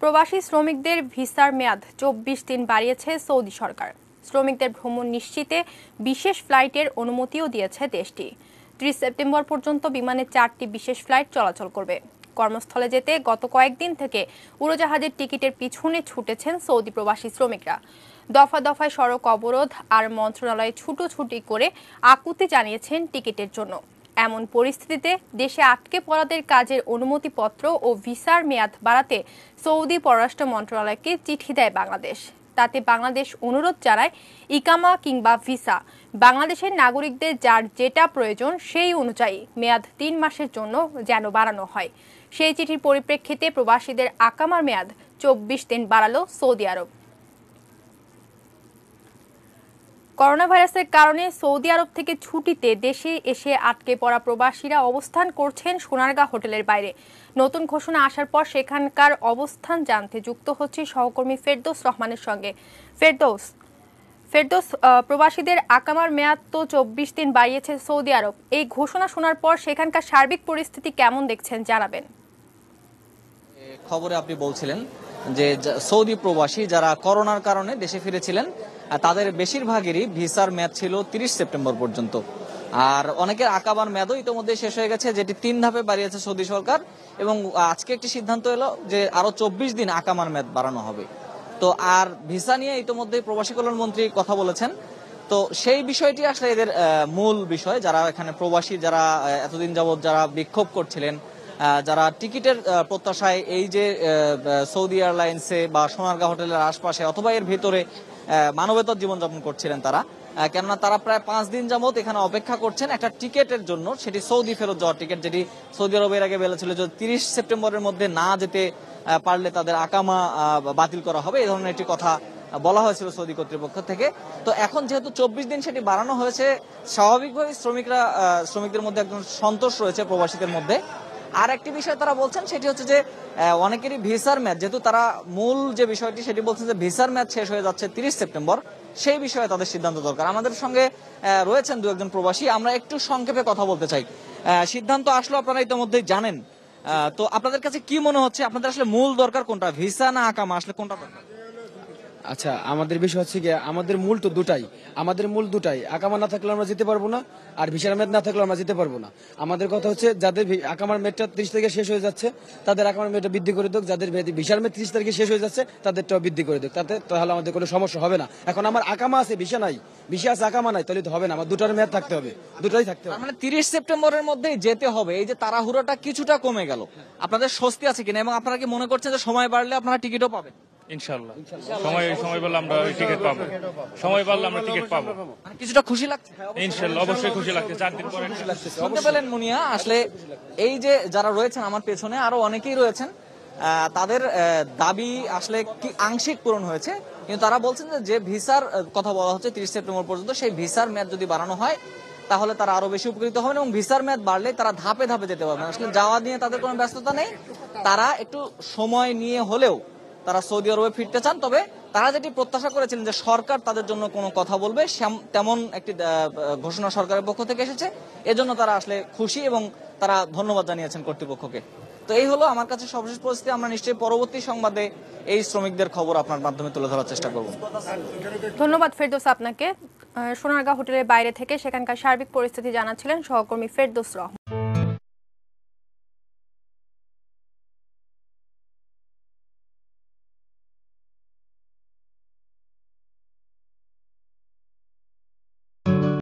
প্রবাসী শ্রমিকদের ভিসার মেয়াদ ২৪ দিন বাড়িয়েছে সৌদি সরকার। শ্রমিকদের ভ্রমণ নিশ্চিতে বিশেষ ফ্লাইটের অনুমতিও দিয়েছে দেশটি। ৩০ সেপ্টেম্বর পর্যন্ত বিমানে ৪টি বিশেষ ফ্লাইট চলাচল করবে। কর্মস্থলে যেতে গত কয়েকদিন থেকে উড়োজাহাজের টিকিটের পিছনে ছুটেছেন সৌদি প্রবাসী শ্রমিকরা। দফা দফায় সড়ক অবরোধ আর মন্ত্রণালয়ে ছুটোছুটি করে আকুতি জানিয়েছেন টিকিটের জন্য। এমন পরিস্থিতিতে দেশে আটকে পড়াদের কাজের অনুমতিপত্র ও ভিসার মেয়াদ বাড়াতে সৌদি পররাষ্ট্র মন্ত্রণালয়কে চিঠি দেয় বাংলাদেশ। তাতে বাংলাদেশ অনুরোধ জানায় ইকামা কিংবা ভিসা বাংলাদেশের নাগরিকদের যার যেটা প্রয়োজন সেই অনুযায়ী মেয়াদ ৩ মাসের জন্য যেন বাড়ানো হয়। সেই চিঠির পরিপ্রেক্ষিতে প্রবাসীদের আকামার মেয়াদ ২৪ দিন বাড়ালো সৌদি আরব। করোনা ভাইরাসের কারণে সৌদি আরব থেকে ছুটিতে দেশে এসে আটকে পড়া প্রবাসীরা অবস্থান করছেন সোনারগাঁ হোটেলের বাইরে। নতুন ঘোষণা আসার পর সেখানকার অবস্থান জানতে যুক্ত হচ্ছে সহকর্মী ফেরদৌস রহমানের সঙ্গে। ফেরদৌস, প্রবাসীদের আকামার মেয়াদ তো ২৪ দিন বাড়িয়েছে সৌদি আরব। এই ঘোষণা শোনার পর সেখানকার সার্বিক পরিস্থিতি কেমন দেখছেন জানাবেন। খবরে আপনি বলছিলেন যে সৌদি প্রবাসী যারা করোনার কারণে দেশে ফিরেছিলেন তাদের বেশিরভাগেরই ভিসার মেয়াদ ছিল ৩০ সেপ্টেম্বর পর্যন্ত। আর অনেকের আকামার মেয়াদও ইতিমধ্যে শেষ হয়ে গেছে, যেটি ৩ ধাপে বাড়িয়েছে সৌদি সরকার। এবং আজকে একটি সিদ্ধান্ত এলো যে আরো ২৪ দিন আকামার মেয়াদ বাড়ানো হবে। তো আর ভিসা নিয়ে ইতিমধ্যে প্রবাসী কল্যাণ মন্ত্রী কথা বলেছেন। তো সেই বিষয়টি আসলে এদের মূল বিষয়। যারা এখানে প্রবাসী, যারা এতদিন যাবৎ যারা বিক্ষোভ করছিলেন, যারা টিকিটের প্রত্যাশায় এই যে সৌদি এয়ারলাইন্সে বা সোনারগাঁ হোটেলের আশপাশে অথবা এর ভেতরে মানবেতর জীবনযাপন করছিলেন তারা, কেননা তারা প্রায় ৫ দিন যাবত এখানে অপেক্ষা করছেন একটা টিকিটের জন্য, সেটি সৌদি ফেরত যাওয়ার টিকিট, যেটি সৌদি আরবের আগে বলেছিল যে ৩০ সেপ্টেম্বরের মধ্যে না যেতে পারলে তাদের আকামা বাতিল করা হবে। এই ধরনের একটি কথা বলা হয়েছিল সৌদি কর্তৃপক্ষ থেকে। তো এখন যেহেতু ২৪ দিন সেটি বাড়ানো হয়েছে, স্বাভাবিকভাবেই শ্রমিকদের মধ্যে একজন সন্তোষ রয়েছে প্রবাসীদের মধ্যে। আর একটি বিষয় তারা বলছেন সেটি হচ্ছে যে অনেকেরই ভিসার মেয়াদ, যেহেতু তারা মূল যে বিষয়টি সেটি বলছেন যে ভিসার মেয়াদ শেষ হয়ে যাচ্ছে ৩০ সেপ্টেম্বর, সেই বিষয়ে তাদের সিদ্ধান্ত দরকার। আমাদের সঙ্গে রয়েছেন দু একজন প্রবাসী, আমরা একটু সংক্ষেপে কথা বলতে চাই। সিদ্ধান্ত আসলো আপনারা ইতিমধ্যেই জানেন, তো আপনাদের কাছে কি মনে হচ্ছে, আপনাদের আসলে মূল দরকার কোনটা, ভিসা না আকামা, আসলে কোনটা দরকার? আচ্ছা, আমাদের বিষয় হচ্ছে কি, আমাদের মূল তো দুটাই, আকামা না থাকলে আমরা যেতে পারবো না, আর ভিসার মেয়াদ না থাকলে আমরা যেতে পারবো না। আমাদের কথা হচ্ছে যাদের আকামার মেয়াদটা ৩০ তারিখে শেষ হয়ে যাচ্ছে তাদের আকামার মেয়াদটা বৃদ্ধি করে দেখ, যাদের ভিসার মেয়াদ ৩০ তারিখে শেষ হয়ে যাচ্ছে তাদেরটাও বৃদ্ধি করে দেখ, তাহলে আমাদের কোনো সমস্যা হবে না। এখন আমার আকামা আছে, ভিসা নাই, ভিসা আছে আকামা নাই, তাহলে তো হবে না, আমার দুটার মেয়াদ থাকতে হবে, দুটাই থাকতে হবে। মানে ৩০ সেপ্টেম্বরের মধ্যেই যেতে হবে, এই যে তাড়াহুড়োটা কিছুটা কমে গেল, আপনাদের স্বস্তি আছে কিনা? এবং আপনারা কি মনে করছেন যে সময় বাড়লে আপনারা টিকিটও পাবেন? ইনশাআল্লাহ সময় পেলে আমরা টিকিট পাবো, সময় পারলে আমরা টিকিট পাবো। কিছুটা খুশি লাগছে? ইনশাআল্লাহ অবশ্যই খুশি লাগছে, ৪ দিন পরে শুনতে পেলেন মুনিয়া। আসলে এই যে যারা রয়েছেন আমার পেছনে আরো অনেকেই রয়েছেন, তাদের দাবি আসলে কি আংশিক পূরণ হয়েছে, কিন্তু তারা বলছেন যে ভিসার কথা বলা হচ্ছে ৩০ সেপ্টেম্বর পর্যন্ত, সেই ভিসার মেয়াদ যদি বাড়ানো হয় তাহলে তারা আরো বেশি উপকৃত হবেন এবং ভিসার মেয়াদ বাড়লে তারা ধাপে ধাপে যেতে পারবেন। আসলে যাওয়া নিয়ে তাদের কোনো ব্যস্ততা নেই, তারা একটু সময় নিয়ে হলেও তারা সৌদি আরবে ফিরতে চান। তবে তারা যেটি প্রত্যাশা করেছিলেন যে সরকার তাদের জন্য কোনো কথা বলবে, তেমন একটি ঘোষণা সরকারের পক্ষ থেকে এসেছে, এজন্য তারা আসলে খুশি এবং তারা ধন্যবাদ জানিয়েছেন কর্তৃপক্ষকে। তো এই হলো আমার কাছে সর্বশেষ পরিস্থিতি। আমরা নিশ্চয়ই পরবর্তী সংবাদে এই শ্রমিকদের খবর আপনার মাধ্যমে তুলে ধরার চেষ্টা করব। ধন্যবাদ ফেরদৌস আপনাকে। সোনারগাঁ হোটেলের বাইরে থেকে সেখানকার সার্বিক পরিস্থিতি জানাচ্ছিলেন সহকর্মী ফেরদৌস রহমান।